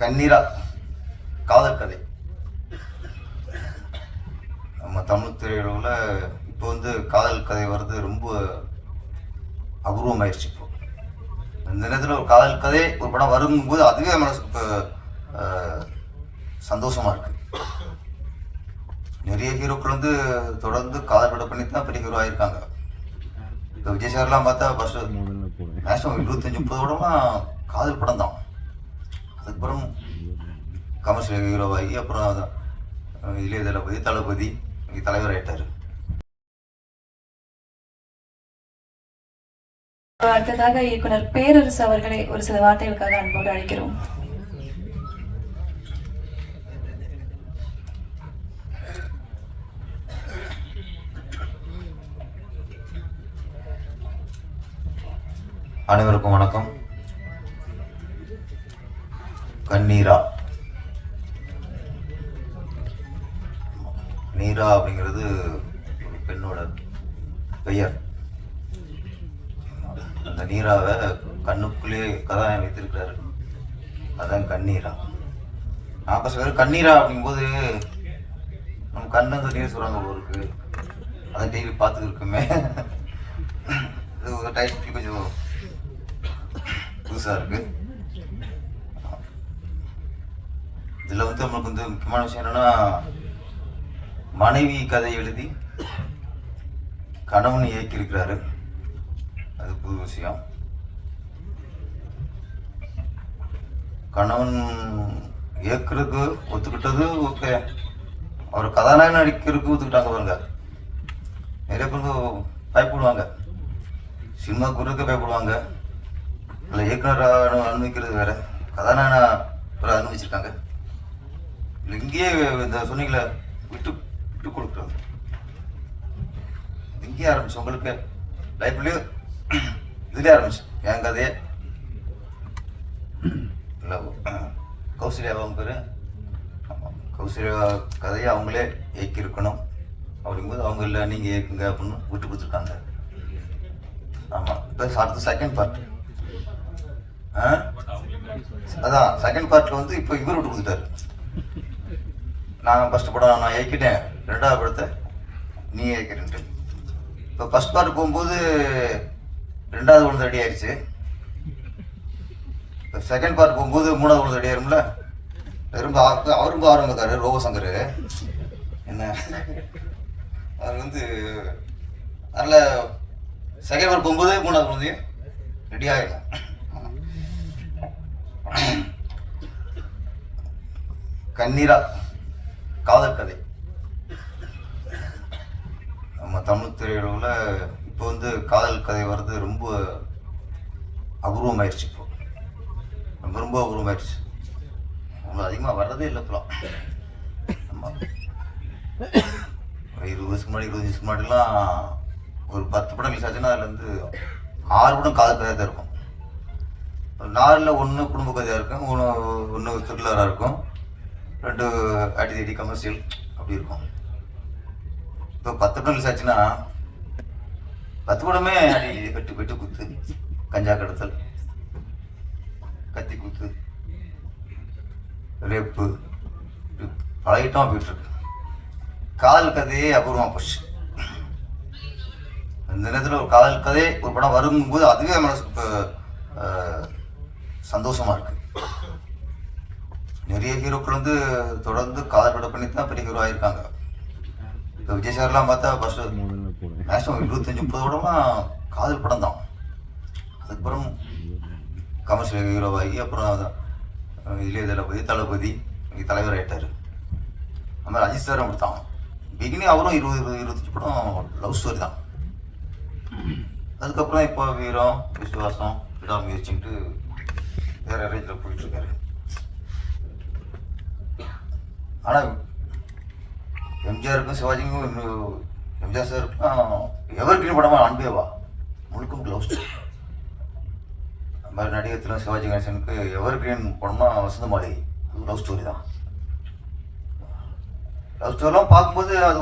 கண்ணீரா காதல் கதை. நம்ம தமிழ் திரையுலகில் இப்போ காதல் கதை வர்றது ரொம்ப அபூர்வமாயிடுச்சு. இப்போ இந்த நேரத்தில் ஒரு காதல் கதை ஒரு படம் வரும்போது அதுவே மனசுக்கு சந்தோஷமா இருக்கு. நிறைய ஹீரோக்கள் தொடர்ந்து காதல் படம் பண்ணி தான் பெரிய ஹீரோ ஆயிருக்காங்க. இப்போ விஜய் சார்லாம் பார்த்தா ஃபர்ஸ்ட் மேக்ஸிமம் 25-30 படம்லாம் காதல் படம் தான். அதுக்கப்புறம் கமர்ஷியல் ஹீரோவாகி அப்புறம் இளைய தளபதி தலைவர் ஆயிட்டாரு. அடுத்ததாக இயக்குனர் பேரரசு அவர்களை ஒரு சில வார்த்தைகளுக்காக அன்போடு அழைக்கிறோம். அனைவருக்கும் வணக்கம். கண்ணீரா நீரா அப்படிங்கிறது ஒரு பெண்ணோட பெயர். அந்த நீராவை கண்ணுக்குள்ளே கதாநாயகன் வைத்திருக்கிறாரு. அதான் கண்ணீரா. நான் பேசுறது கண்ணீரா அப்படிங்கும்போது நம்ம கண்ணு நீர் சொல்றாங்க இருக்கு. அதை டிவி பார்த்துட்டு இருக்குமே. இது ஒரு டைட்டில் கொஞ்சம் புதுசாக இருக்கு. இதில் நம்மளுக்கு முக்கியமான விஷயம் என்னன்னா, மனைவி கதை எழுதி கணவன் இயக்கியிருக்கிறாரு. அது புது விஷயம். கணவன் இயக்குறதுக்கு ஒத்துக்கிட்டது ஓகே. அவர் கதாநாயகன் நடிக்கிறதுக்கு ஒத்துக்கிட்டாங்க பாருங்க. நிறைய பேருக்கு பயப்படுவாங்க, சினிமா குறுக்க பயப்படுவாங்க. இல்லை இயக்குனராக அனுமதிக்கிறது வேற, கதாநாயகனா வேற அனுமதிச்சிருக்காங்க. இல்லை இங்கேயே இந்த சொன்னீங்களே விட்டு விட்டு கொடுக்குறது இங்கேயே ஆரம்பிச்சு. உங்களுக்கு லைஃப்லேயும் இதுலேயே ஆரம்பிச்சு. என் கதையே இல்லை கௌசல்யா அவங்க பேர். ஆமாம், கௌசல்யா கதையை அவங்களே இயக்கியிருக்கணும். அப்படிங்கும்போது அவங்க இல்லை நீங்கள் இயக்குங்க அப்படின்னு விட்டு கொடுத்துருக்காங்க. ஆமாம், இப்போ அடுத்த செகண்ட் பார்ட். அதான் செகண்ட் பார்ட்டில் இப்போ இவர் விட்டு கொடுத்துட்டாரு. நான் ஃபஸ்ட் படம் நான் இயக்கிட்டேன், ரெண்டாவது படத்தை நீ இயக்கிறேன்ட்டு. இப்போ ஃபஸ்ட் பார்ட் போகும்போது ரெண்டாவது ஒன்று ரெடி ஆயிடுச்சு. இப்போ செகண்ட் பார்ட் போகும்போது மூணாவது ஒன்று ரெடி ஆயிரும்ல. ரொம்ப அவரும் ஆரம்பிக்காரு ரோபசங்கர். என்ன அவர் அதில் செகண்ட் பார்ட் போகும்போது மூணாவது குழந்தையும் ரெடி ஆகிடும். கண்ணீரா காதல் கதை. நம்ம தமிழ் திரையுலகில் இப்போ காதல் கதை வர்றது ரொம்ப அபூர்வமாயிடுச்சு. இப்போ ரொம்ப ரொம்ப அபூர்வமாயிடுச்சு. அவ்வளோ அதிகமாக வர்றதே இல்லை இப்போலாம். ஆமாம், 20 வருஷத்துக்கு முன்னாடி 20 வருஷத்துக்கு முன்னாடிலாம் ஒரு 10 படம் ரிலீஸ் ஆச்சுன்னா அதில் 6 படம் காதல் கதையாக தான் இருக்கும். 4ல் 1 குடும்ப கதையாக இருக்கும், 1 த்ரில்லராக இருக்கும், 2 அடி கமர்ஷியல் அப்படி இருக்கும். இப்போ 10 படம் ரிலீஸ் ஆச்சுன்னா 10 படமே அடி வெட்டு குத்து, கஞ்சா கடத்தல், கத்தி குத்து, ரேப்பு, பல ஐட்டம் போயிட்டுருக்கு. காதல் கதையே அபூர்வமாக போச்சு. இந்த நேரத்தில் ஒரு காதல் கதை ஒரு படம் வரும்போது அதுவே மனசுக்கு சந்தோஷமா இருக்கு. நிறைய ஹீரோக்கள் தொடர்ந்து காதல் படம் பண்ணி தான் பெரிய ஹீரோ ஆயிருக்காங்க. இப்போ விஜய் சார்லாம் பார்த்தா ஃபர்ஸ்ட் மேக்ஸிமம் 25-30 படம்லாம் காதல் படம் தான். அதுக்கப்புறம் கமர்ஷியல் ஹீரோவாகி அப்புறம் இளைய தளபதி தலைவர் ஆயிட்டாரு. அது மாதிரி அஜித் சாரும் அப்படித்தான். பிகினி அவரும் 20-25 படம் லவ் ஸ்டோரி தான். அதுக்கப்புறம் இப்போ வீரம், விசுவாசம், விடாமுயற்சின்ட்டு வேற ரேஞ்சில் போயிட்டு இருக்காரு. ஆனால் எம்ஜிஆருக்கும் சிவாஜிக்கும் எம்ஜிஆர் சாருக்கும் எவர் கிரீன் படமா அன்பேவா முழுக்கும் லவ் ஸ்டோரி. அது மாதிரி நடிகத்திலும் சிவாஜி கணேசனுக்கு எவர் கிரீன் படமா வசந்த மாளிகை, அது லவ் ஸ்டோரி தான். லவ் ஸ்டோரிலாம் பார்க்கும்போது அது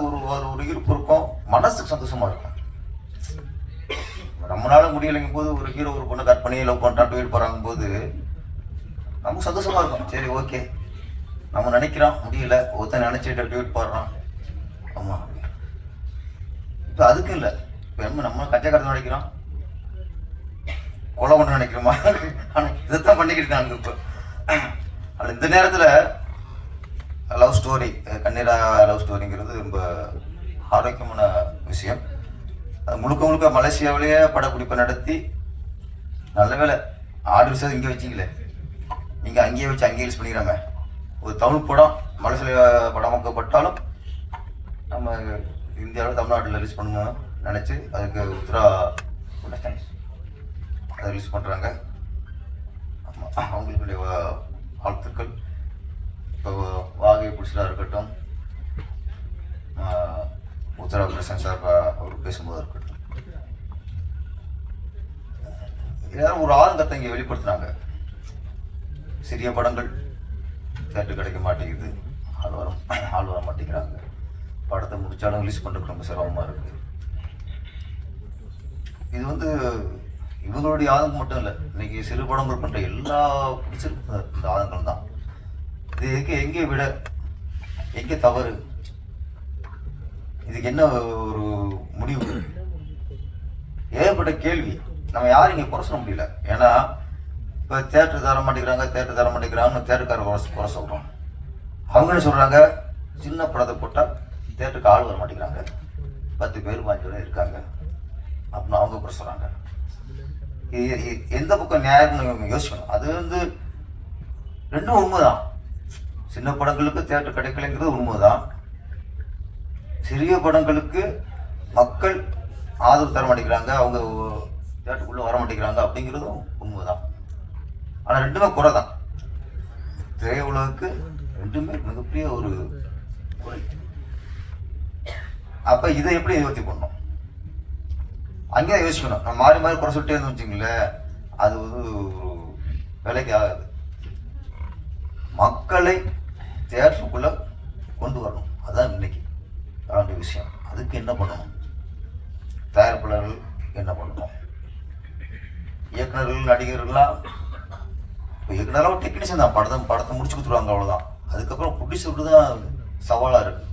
ஒரு ஈர்ப்பு இருக்கும், மனசுக்கு சந்தோஷமா இருக்கும். நம்மளால முடியலைங்கும் போது ஒரு ஹீரோ ஒரு பொண்ணை கட் பண்ணி லவ் பண்ணுறான் போயிட்டு போகிறாங்க போது நமக்கு சந்தோஷமாக இருக்கும். சரி ஓகே, நம்ம நினைக்கிறோம் முடியல, ஒருத்தன் நினச்சிட்டு டியூட் பாடுறான். ஆமாம், இப்போ அதுக்கும் இல்லை. இப்போ நம்ம கச்சா கடத்த நினைக்கிறோம், கொலை பண்ண நினைக்கிறோமா? ஆனால் இதைத்தான் பண்ணிக்கிட்டு இருக்காங்க இப்போ. ஆனால் இந்த நேரத்தில் லவ் ஸ்டோரி, கண்ணீரா லவ் ஸ்டோரிங்கிறது ரொம்ப ஆரோக்கியமான விஷயம். அது முழுக்க முழுக்க மலேசியாவிலேயே படப்பிடிப்பை நடத்தி, நல்ல வேலை ஆடு விஷயம் இங்கே வச்சிங்களே, நீங்கள் அங்கேயே வச்சு அங்கேயே யூஸ் பண்ணிக்கிறாங்க. ஒரு தமிழ் படம் மலேசியா படமாக்கப்பட்டாலும் நம்ம இந்தியாவில் தமிழ்நாட்டில் ரிலீஸ் பண்ணணும்னு நினச்சி அதுக்கு உத்தரா அதை ரிலீஸ் பண்ணுறாங்க. ஆமாம், அவங்களுடைய வாழ்த்துக்கள். இப்போ வாகை புடிச்சதாக இருக்கட்டும், உத்தரா பிரசன் சார் அவர் பேசும்போது இருக்கட்டும், எல்லாரும் ஒரு ஆதங்கத்தை இங்கே வெளிப்படுத்துகிறாங்க. சிறிய படங்கள் தேட்டர் கிடைக்க மாட்டேங்குது, ஆள் வர மாட்டேங்கிறாங்க, படத்தை முடிச்சாலும் ரிலீஸ் பண்ணுறதுக்கு ரொம்ப சிரமமாக இருக்குது. இது வந்து இவங்களுடைய ஆதங்கம் மட்டும் இல்லை, இன்னைக்கு சிறு படங்கள் பண்ணுற எல்லா பிடிச்சிருக்கு இந்த ஆதங்கம் தான். இது எங்கே விட எங்கே தவறு, இதுக்கு என்ன ஒரு முடிவு, ஏகப்பட்ட கேள்வி. நம்ம யாரும் இங்கே குறை சொல்ல முடியல. ஏன்னா இப்போ தேட்டர் தர மாட்டேங்கிறாங்கன்னு தேட்டருக்காரர் குறை சொல்கிறோம். அவங்க என்ன சொல்கிறாங்க, சின்ன படத்தை போட்டால் தேட்டருக்கு ஆள் வர மாட்டேங்கிறாங்க, 10 பேர் 5 பேர் இருக்காங்க அப்படின்னு அவங்க குறை சொல்கிறாங்க. எந்த பக்கம் நியாயம்னு யோசிக்கணும். அது வந்து ரெண்டும் உண்மைதான். சின்ன படங்களுக்கு தேட்டர் கிடைக்கலைங்கிறது உண்மைதான். சிறிய படங்களுக்கு மக்கள் ஆதரவு தர மாட்டேங்கிறாங்க, அவங்க தேட்டருக்குள்ளே வர மாட்டேங்கிறாங்க அப்படிங்கிறதும் உண்மைதான். ஆனால் ரெண்டுமே குறை தான். திரையுலகுக்கு ரெண்டுமே மிகப்பெரிய ஒரு குறை. அப்போ இதை எப்படி நிவர்த்தி பண்ணணும், அங்கேயே யோசிக்கணும். நம்ம மாறி மாறி குறை சொல்லிட்டே இருந்து வச்சுங்களேன், அது வந்து வேலைக்கு ஆகாது. மக்களை தியேட்டருக்குள்ளே கொண்டு வரணும், அதுதான் இன்னைக்கு வேண்டிய விஷயம். அதுக்கு என்ன பண்ணணும், தயாரிப்பாளர்கள் என்ன பண்ணணும், இயக்குநர்கள் நடிகர்கள்லாம். இப்போ இயக்குனராக ஒரு டெக்னீஷியன் தான், படத்தை முடிச்சு கொடுத்துருவாங்க, அவ்வளோதான். அதுக்கப்புறம் ப்ரொடியூசருக்கு தான் சவாலாக இருக்குது.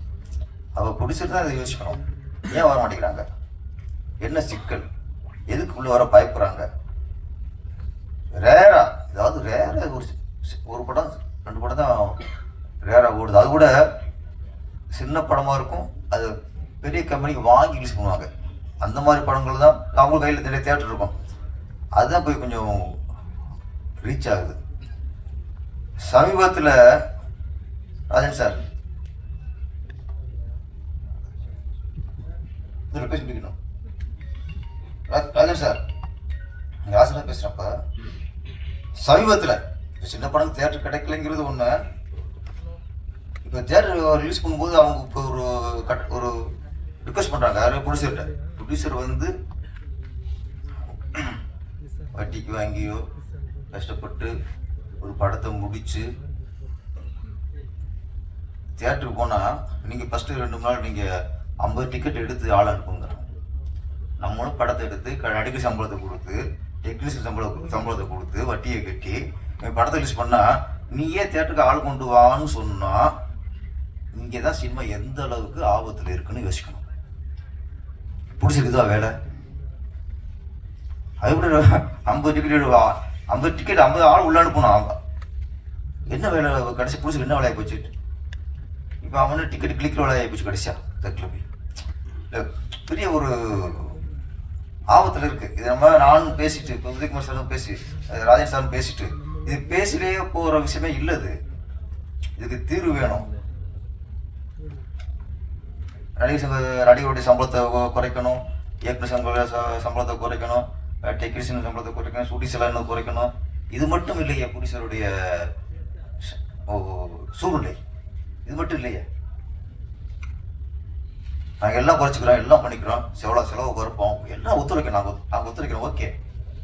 அப்போ ப்ரொடியூசர் தான் இதை யோசிக்கணும், ஏன் வர மாட்டேங்கிறாங்க, என்ன சிக்கல், எதுக்கு உள்ளே வர பயப்படுறாங்க. ரேரா, ஏதாவது ரேரா ஒரு படம் 2 படம் தான் ரேரா ஓடுது. அது கூட சின்ன படமாக இருக்கும், அது பெரிய கம்பெனிக்கு வாங்கி ரிலீஸ் பண்ணுவாங்க. அந்த மாதிரி படங்கள் தான் அவங்க கையில் நிறைய தேட்டர் இருக்கும், அதுதான் போய் கொஞ்சம் ரீச் ஆகுது. சமீபத்தில் ராஜன் சார் இதில் பேசிக்கணும். ராஜன் சார் நீங்கள் ஆசிரியர் பேசுகிறப்ப சமீபத்தில் சின்ன படம் தேட்டர் கிடைக்கலைங்கிறது ஒன்று. இப்போ தேட்டர் ரிலீஸ் பண்ணும்போது அவங்க இப்போ ஒரு ரிக்வெஸ்ட் பண்ணுறாங்க, யாரும் ப்ரொடியூசர் வந்து வட்டிக்கு வாங்கியோ கஷ்டப்பட்டு ஒரு படத்தை முடித்து தியேட்டருக்கு போனால் நீங்கள் ஃபஸ்ட்டு 2 நாள் நீங்கள் 50 டிக்கெட் எடுத்து ஆள் அனுப்புங்க. நம்மளும் படத்தை எடுத்து நடிகை சம்பளத்தை கொடுத்து டெக்னீஷியன் சம்பளத்தை கொடுத்து வட்டியை கட்டி படத்தை ரிலீஸ் பண்ணால் நீயே தேட்டருக்கு ஆள் கொண்டு வான்னு சொன்னால் இங்கே தான் சினிமா எந்த அளவுக்கு ஆபத்தில் இருக்குன்னு யோசிக்கணும். பிடிச்சிருக்குதா வேலை, அது எப்படி 50 டிக்கெட் 50 ஆள் உள்ள அனுப்பணும். என்ன வேலை கடைசி பிடிச்சி என்ன வேலையாக போச்சு. இப்போ அவனு டிக்கெட் கிளிக்கிற வேலையாக போச்சு கடைசியா தேட்டரில் போய். இல்லை பெரிய ஒரு ஆபத்தில் இருக்குது. இது நானும் பேசிட்டு இப்போ உதயகுமார் சாரும் பேசி ராஜன் சாரும் பேசிட்டு இது பேசிலேயே போகிற விஷயமே இல்லை. இதுக்கு தீர்வு வேணும். நடிகருடைய சம்பளத்தை குறைக்கணும், இயக்குனர் சம்பளத்தை குறைக்கணும், டெக்னீஷியன் சம்பளத்தை குறைக்கணும், ஷூட்டிங் செலவு குறைக்கணும். இது மட்டும் இல்லையே ப்ரொடியூசருடைய சூழ்நிலை, இது மட்டும் இல்லையே. நாங்கள் எல்லாம் குறைச்சிக்கிறோம், எல்லாம் பண்ணிக்கிறோம், செலவு குறைப்போம், எல்லாம் ஒத்துழைக்கணும். நாங்கள் ஒத்துழைக்கிறோம், ஓகே.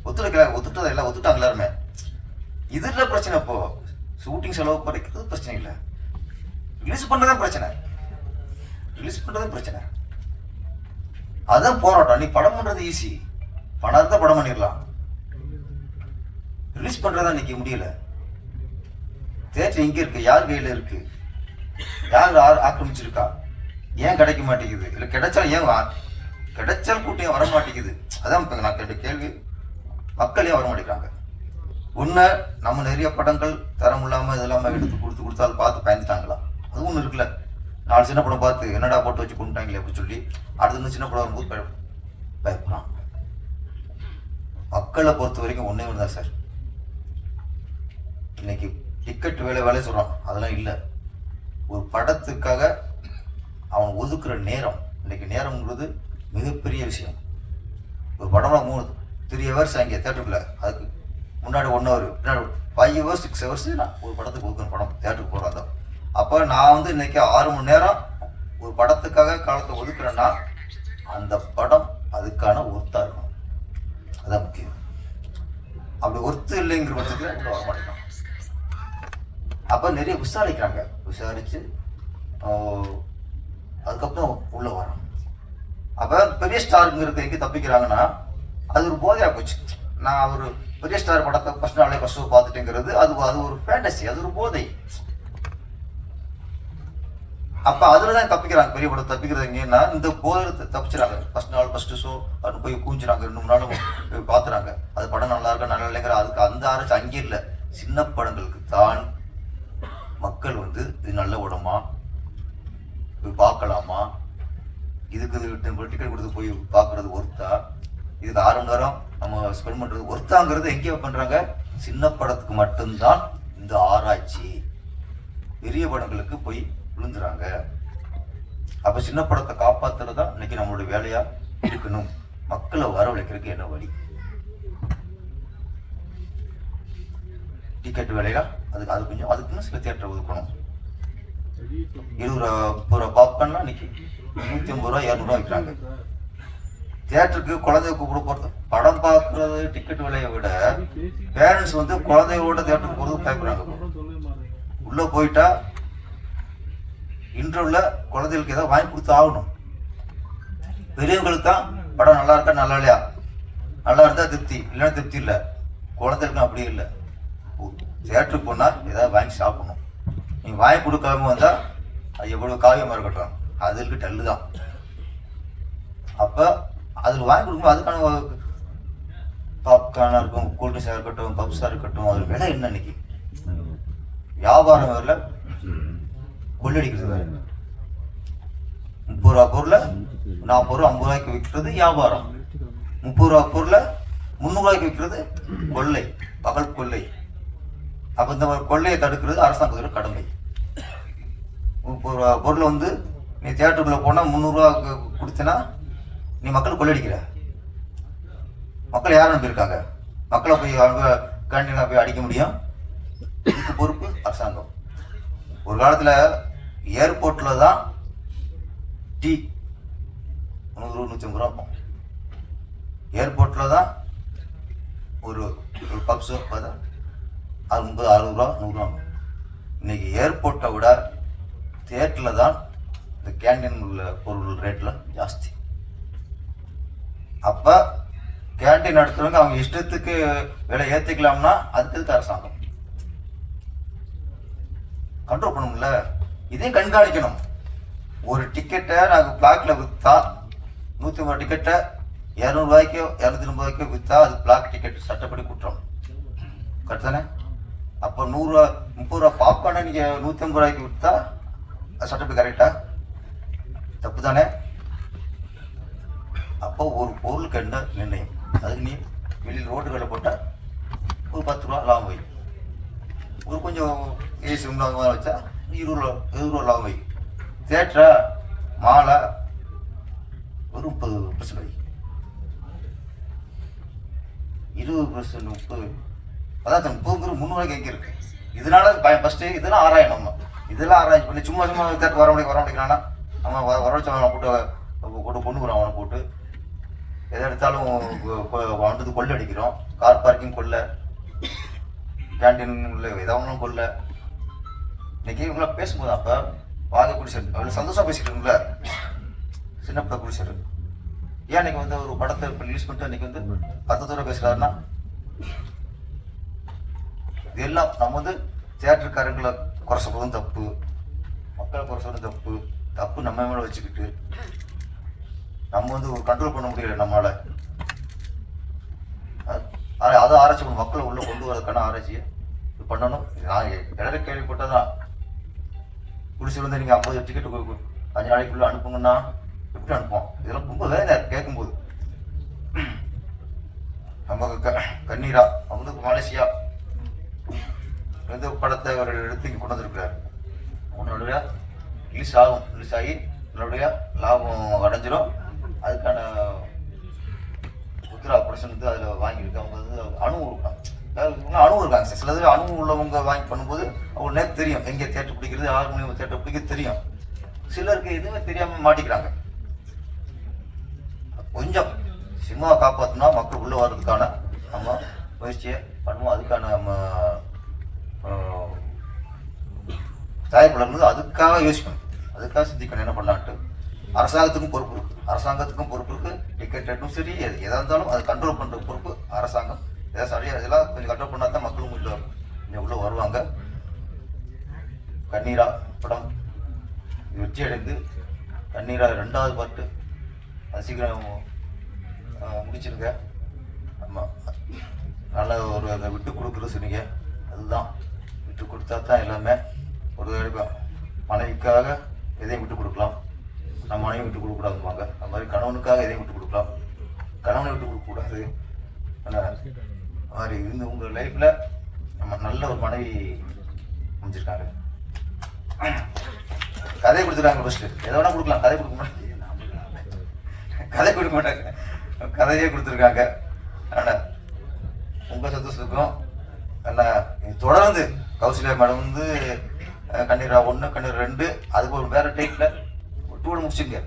ஒத்துட்டதை எல்லாம் ஒத்துட்டாங்க எல்லாருமே. இதில் பிரச்சனை. இப்போ ஷூட்டிங் செலவு குறைக்கிறது பிரச்சனை இல்லை, ரிலீஸ் பண்ணுறதே பிரச்சனை. அதுதான் போராட்டம். நீ படம் பண்ணுறது ஈஸி, பணம் தான் படம் பண்ணிடலாம், ரிலீஸ் பண்ணுறதா இன்னைக்கு முடியல. தேட்டர் எங்கே இருக்கு, யார் கையில் இருக்கு, யார் ஆக்கிரமிச்சிருக்கா, ஏன் கிடைக்க மாட்டேங்குது, இல்லை கிடைச்சாலும் ஏன் கிடைச்சால் கூட்டம் ஏன் வர மாட்டேங்குது? அதான் இப்போ நான் கேட்ட கேள்வி. மக்கள் ஏன் வர மாட்டேங்கிறாங்க? ஒன்று, நம்ம நிறைய படங்கள் தரம் இல்லாமல் இது இல்லாமல் எடுத்து கொடுத்தாலும் பார்த்து பயந்துட்டாங்களா? அது ஒன்று இருக்குல்ல. 4 சின்ன படம் பார்த்து என்னடா போட்டு வச்சு கொண்டுட்டாங்களே அப்படின்னு சொல்லி அடுத்து சின்ன படம் வரும்போது பயப்படலாம். மக்களை பொறுத்த வரைக்கும் ஒன்றே ஒன்று தான் சார். இன்னைக்கு டிக்கெட் வேலை சொல்கிறான், அதெல்லாம் இல்லை. ஒரு படத்துக்காக அவன் ஒதுக்குற நேரம், இன்னைக்கு நேரம்ன்றது மிகப்பெரிய விஷயம். ஒரு படம்னா 3 ஹவர்ஸ் அங்கே தேட்டருக்குள்ள, அதுக்கு முன்னாடி 1 ஹவர், பின்னாடி 5 ஹவர்ஸ் 6 ஹவர்ஸ் நான் ஒரு படத்துக்கு ஒதுக்கணும். படம் தேட்டருக்கு போகிறதா அப்போ நான் வந்து இன்னைக்கு 6 மணி நேரம் ஒரு படத்துக்காக காலத்தை ஒதுக்குறேன்னா அந்த படம் அதுக்கான ஒர்த்தாக இருக்கணும். அதான் முக்கியம். அப்படி ஒர்த்து இல்லைங்கிற பட்சத்தில் உள்ள வர மாட்டேங்கிறான். அப்போ நிறைய விசாரித்து அதுக்கப்புறம் உள்ளே வரோம். அப்போ பெரிய ஸ்டாருங்கிறது எங்கே தப்பிக்கிறாங்கன்னா அது ஒரு போதையாக போச்சு. நான் ஒரு பெரிய ஸ்டார் படத்தை ஃபஸ்ட் நாளே ஃபஸ்ட் ஷோ பார்த்துட்டேங்கிறது அது ஒரு ஃபேண்டசி, அது ஒரு போதை. அப்போ அதில் தான் தப்பிக்கிறாங்க. பெரிய படம் தப்பிக்கிறது எங்கன்னா இந்த போதை தப்பிச்சுறாங்க. ஃபஸ்ட் நாள் ஃபஸ்ட்டு ஷோ அது போய் கூஞ்சுறாங்க, 2 3 நாள் பார்த்துறாங்க. அது படம் நல்லா இருக்கா நல்லா இல்லைங்கிற அதுக்கு அந்த ஆராய்ச்சி அங்கே இல்லை. சின்ன படங்களுக்கு தான் மக்கள் வந்து இது நல்ல உடம்பா, போய் பார்க்கலாமா, இதுக்கு டிக்கெட் கொடுத்து போய் பார்க்குறது ஒர்த்தா, இதுக்கு 6 மணி நேரம் நம்ம ஸ்பெண்ட் பண்ணுறது ஒர்த்தாங்கிறது எங்கே பண்ணுறாங்க? சின்ன படத்துக்கு மட்டும்தான் இந்த ஆராய்ச்சி. பெரிய படங்களுக்கு போய் விழுந்துறாங்க. அப்போ சின்ன படத்தை காப்பாற்றுறது தான் இன்னைக்கு நம்மளுடைய வேலையாக இருக்கணும். மக்களை வரவழைக்கிறதுக்கு என்ன வழி? டிக்கெட் விலையா அது கொஞ்சம் அதுக்குன்னு சில தியேட்டர் ஒதுக்கணும். 20 ரூபா பாப்கார்ன்லாம் இன்னைக்கு 150 ரூபா 200 ரூபா விற்கிறாங்க. தியேட்டருக்கு குழந்தைய கூப்பிட போகிறது, படம் பார்க்குறது டிக்கெட் விலையை விட பேரண்ட்ஸ் வந்து குழந்தையோட தியேட்டருக்கு போகிறது பயப்படுறாங்க. உள்ளே போயிட்டா இன்றுள்ள குழந்தைகளுக்கு ஏதாவது வாங்கி கொடுத்து ஆகணும். பெரியவங்களுக்கு தான் படம் நல்லா இருக்கா நல்லா இல்லையா, நல்லா இருந்தால் திருப்தி, இல்லைன்னா திருப்தி இல்லை. குழந்தைகளுக்கும் அப்படியே இல்லை. தியேட்டருக்கு போனால் ஏதாவது வாங்கி சாப்பிடணும். நீங்கள் வாங்கி கொடுக்காம வந்தால் அது எவ்வளோ காவியமாக இருக்கட்டும், அதுக்கு டல்லு தான். அப்போ அதில் வாங்கி கொடுக்கும்போது அதுக்கான பாப்கார்னாக இருக்கும், கூல்ட்ரிங்ஸாக இருக்கட்டும், பப்ஸாக இருக்கட்டும், அது விலை என்ன? இன்னைக்கு வியாபாரம் வரல, கொள்ளடிக்கிறது வேறு. 30 ரூபா பொருளை 40 ரூபா 50 ரூபாய்க்கு விற்கிறது வியாபாரம். 30 ரூபா பொருளை 300 ரூபாய்க்கு விற்கிறது கொள்ளை, பகல் கொள்ளை. அப்போ இந்த மாதிரி கொள்ளையை தடுக்கிறது அரசாங்கத்தோட கடமை. 30 ரூபா பொருளை வந்து நீ தியேட்டருக்குள்ளே போனால் 300 ரூபா கொடுத்தனா நீ மக்கள் கொள்ளடிக்கிற. மக்கள் யார் அனுப்பியிருக்காங்க? மக்களை போய் கேண்டீனாக போய் அடிக்க முடியும்? இதுக்கு பொறுப்பு அரசாங்கம். ஒரு காலத்தில் ஏர்போர்ட்டில் தான் டீ 100 150 ரூபா இருக்கும். ஏர்போர்ட்டில் தான் ஒரு பப்ஸ் பார்த்தா 50 60 ரூபா 100 ரூபா. இன்னைக்கு ஏர்போர்ட்டை விட தியேட்டரில் தான் இந்த கேண்டீன் உள்ள பொருள் ரேட்டில் ஜாஸ்தி. அப்போ கேண்டீன் நடத்துறவங்க அவங்க இஷ்டத்துக்கு விலை ஏற்றிக்கலாம்னா அதுக்கு அரசாங்கம் கண்ட்ரோல் பண்ணணும்ல. இதையும் கண்காணிக்கணும். ஒரு டிக்கெட்டை நாங்கள் பிளாக்ல விற்றா 150 டிக்கெட்டை 200 ரூபாய்க்கோ 250 ரூபாய்க்கோ விற்றா அது பிளாக் டிக்கெட், சட்டப்படி குற்றம். கரெக்ட் தானே? அப்போ 100 ரூபா 30 ரூபா பாப்கார்னை நீங்கள் 150 ரூபாய்க்கு விற்றா அது சட்டப்படி கரெக்டா? தப்பு தானே? அப்போ ஒரு பொருளுக்கு என்ன நிர்ணயம்? அதுக்கு நீ வெளியில் ரோட்டுகளில் போட்டால் ஒரு 10 ரூபா லாபம் வை, ஒரு கொஞ்சம் ஏசி வச்சா 20 ரூபா லாபம் வை. தேட்டரா மாலை ஒரு 30% வை, 20% 30, அதான் 30 300 ரூபாய்க்கு எங்கே இருக்கு? இதனால ஃபஸ்ட்டு இதெல்லாம் ஆராயணும். நம்ம இதெல்லாம் ஆராய்ச்சி பண்ணி சும்மா தேட்டர் வர முடிக்கிறான்னா நம்ம வர வச்சு அவனை போட்டு கொண்டுக்கிறோம். அவனை போட்டு எதை எடுத்தாலும் வந்து கொள்ளை அடிக்கிறோம். கார் பார்க்கிங் கொள்ளை, கேண்டீன் உள்ள ஏதாவது கொள்ளை. இன்னைக்கு இவங்களாம் பேசும்போது அப்போ வாங்க குடிச்சாரு, அவ்வளோ சந்தோஷமாக பேசிக்கிட்டுங்கள சின்ன படம் குடிச்சாரு. ஏன் இன்னைக்கு வந்து ஒரு படத்தை இப்போ ரிலீஸ் பண்ணிட்டு இன்னைக்கு வந்து அர்த்தத்தோட பேசுகிறாருன்னா இதெல்லாம் நம்ம வந்து தியேட்டருக்காரங்களை குறை சொல்றதும் தப்பு, மக்களை குறை சொல்றதும் தப்பு. தப்பு நம்ம மேலே வச்சுக்கிட்டு நம்ம வந்து ஒரு கண்ட்ரோல் பண்ண முடியல நம்மளால. அதை ஆராய்ச்சி பண்ணணும், மக்களை உள்ள கொண்டு வரதுக்கான ஆராய்ச்சியை பண்ணணும். நான் இடையில கேள்விப்பட்டதான், குடிசை வந்து நீங்கள் 50 டிக்கெட்டு 5 நாளைக்குள்ளே அனுப்புங்கன்னா எப்படி அனுப்புவோம்? இதெல்லாம் ரொம்ப வேலை கேட்கும்போது. நமக்கு கண்ணீரா வந்து மலேசியா வந்து படத்தை அவர் எடுத்து இங்கே கொண்டு வந்திருக்கிறார். உன்னுடைய ரிலீஸ் ஆகி என்னுடைய லாபம் அடைஞ்சிடும். அதுக்கான உத்ரா பிரச்சனை வந்து அதில் வாங்கியிருக்கு. அவங்க வந்து அணுவும் இருக்காங்க, அணுவும் இருக்காங்க சார். சிலது அணுவும் உள்ளவங்க வாங்கி பண்ணும்போது அவங்க நேரம் தெரியும் எங்கே தேட்டர் பிடிக்கிறது, 6 மணி தேட்டர் பிடிக்கிறது தெரியும். சிலருக்கு எதுவுமே தெரியாமல் மாட்டிக்கிறாங்க. கொஞ்சம் சினிமாவை காப்பாற்றினா மக்கள் உள்ளே வர்றதுக்கான நம்ம முயற்சியை பண்ணுவோம். அதுக்கான நம்ம தயாரிப்புல அதுக்காக யோசிக்கணும், அதுக்காக சிந்திக்கணும் என்ன பண்ணலான்ட்டு. அரசாங்கத்துக்கும் பொறுப்பு இருக்குது. டிக்கெட் ரேட்டும் சரி, எதாக இருந்தாலும் அதை கண்ட்ரோல் பண்ணுற பொறுப்பு அரசாங்கம். எதாவது சரியாக இதெல்லாம் கொஞ்சம் கண்ட்ரோல் பண்ணால் தான் மக்களும் உள்ளே வருவாங்க. கண்ணீரா படம் வெற்றி அடைந்து கண்ணீரா 2வது பார்ட்டு அது சீக்கிரம் முடிச்சிருங்க. ஆமாம், நல்ல ஒரு அதை விட்டு கொடுக்குறது சொன்னீங்க. அதுதான் விட்டு கொடுத்தா தான் எல்லாமே. ஒரு மனைவிக்காக எதையும் விட்டு கொடுக்கலாம், நம்ம மனைவி விட்டு கொடுக்கூடாதுவாங்க. அது மாதிரி கணவனுக்காக எதையும் விட்டு கொடுக்கலாம், கணவனை விட்டு கொடுக்கக்கூடாது. மாதிரி இருந்து உங்கள் லைஃப்பில் நம்ம நல்ல ஒரு மனைவி அமைஞ்சிருக்காங்க. கதை கொடுத்துருக்காங்க. ஃபஸ்ட்டு எதை வேணால் கொடுக்கலாம், கதை கொடுக்க மாட்டாங்க, கதையே கொடுத்துருக்காங்க. ஆனால் உங்கள் சந்தோஷத்துக்கும் என்ன தொடர்ந்து கௌசல்யா மேடம் வந்து கண்ணீரா 1, கண்ணீர் 2 அதுக்கு ஒரு வேறு டைப்பில் 2 முடிச்சுங்க.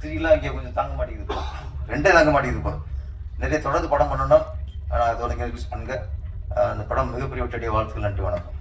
3 இங்கே கொஞ்சம் தாங்க மாட்டேங்குது, 2 தாங்க மாட்டேங்குது. இப்போ நிறைய தொடர்ந்து படம் பண்ணணும். அதோட ரிலீஸ் பண்ணுங்க. அந்த படம் மிகப்பெரிய வெற்றியடைய வாழ்த்துக்கள். நன்றி, வணக்கம்.